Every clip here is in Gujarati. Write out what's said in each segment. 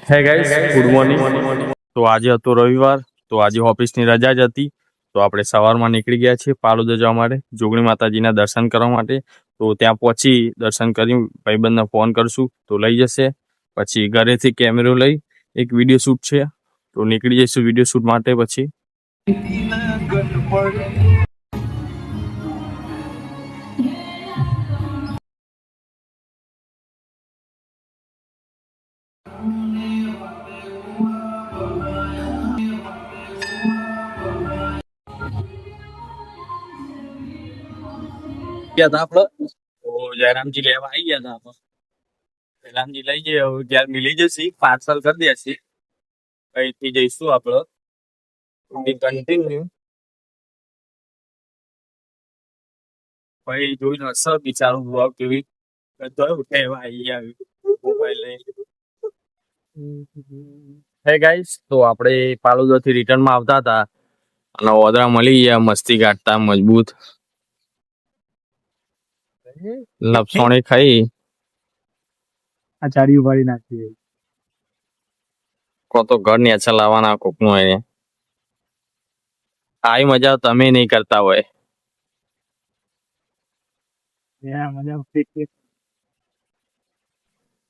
હે ગાઈસ, ગુડ મોર્નિંગ. તો આજે હતો રવિવાર, તો આજે ઓફિસની રજા જ હતી. તો આપણે સવારમાં નીકળી ગયા છીએ પાલોદ જવા માટે, જોગણી માતાજીના દર્શન કરવા માટે. તો ત્યાં પહોંચી દર્શન કરી ભાઈબંધને ફોન કરશું તો લઈ જશે. પછી ઘરેથી કેમેરો લઈ એક વિડીયો શૂટ છે, તો નીકળી જઈશું વિડીયો શૂટ માટે. પછી ગયા હતા આપણે, તો જયરામજી લેવા આવી ગયા હતા આપણે. જયરામજી લઈ જઈએ, હવે જ્યારે મિલી જશે પાર્સલ કરી દેશે, અહીંથી જઈશું આપણે કન્ટિન્યુ. ભાઈ જોઈને હશે બિચારું બ્લોગ કેવી ઉઠાવ્યા આવી મોબાઈલ લઈ. હે ગાઈસ, તો આપણે પાલોદથી રિટર્નમાં આવતા હતા અને ઓદરા મળી ગયા મસ્તી કાઢતા મજબૂત. લપસોણી ખાઈ આ ચારી ઉભારી નાખી. કો તો ઘર નેચા લાવવાના કોકનું હોય. આવી મજા તમે નહીં કરતા હોય.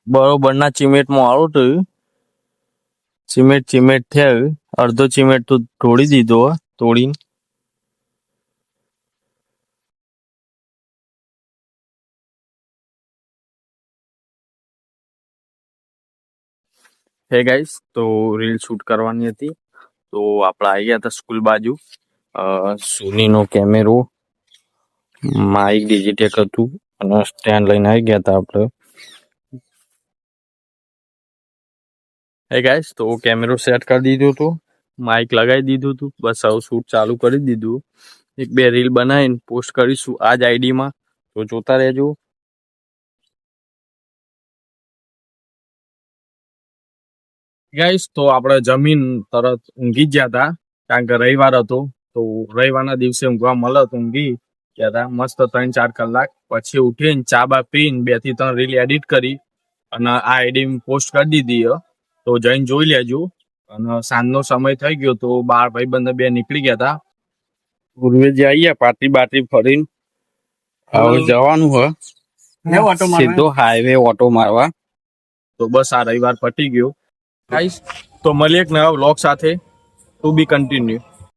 બરોબર ના ચિમેટમાં આવું તો ચિમેટ થયા, અડધો ચિમેટ તો તોડી દીધો તોડીને. હે ગાઈસ, તો રીલ શૂટ કરવાની હતી, તો આપણે આવી ગયા હતા સ્કૂલ બાજુ. સોનીનો કેમેરો, માઇક ડિજિટેક હતું અને સ્ટેન્ડ લઈને આવી ગયા હતા આપણે. હે ગાઈસ, તો કેમેરો સેટ કરી દીધું હતું, માઇક લગાવી દીધું હતું, બસ હવે શૂટ ચાલુ કરી દીધું. એક બે રીલ બનાવીને પોસ્ટ કરીશું આ જ આઈડીમાં, તો જોતા રહેજો. ગાઈસ, તો આપણે જમીન તરત ઊંઘી જ ગયા હતા, કારણ કે રવિવાર હતો. તો રવિવારના દિવસે ઊંઘવા મળે તો ઊંઘી ગયા હતા મસ્ત 3-4 કલાક. પછી ઉઠીને ચા બા પીને 2 થી 3 રીલ એડિટ કરી અને આ આઈડી પોસ્ટ કરી દીધી. તો જઈને જોઈ લેજો. અને સાંજનો સમય થઈ ગયો, તો બાર ભાઈબંધ 2 નીકળી ગયા હતા. પૂર્વે જે આવીએ પાર્ટી બાટી ફરીને હવે જવાનું હોય સીધો હાઈવે ઓટો મારવા. તો બસ આ રવિવાર પટી ગયો ગાઈસ. તો મળીએ એક નવા વ્લોગ સાથે, ટુ બી કન્ટિન્યુ.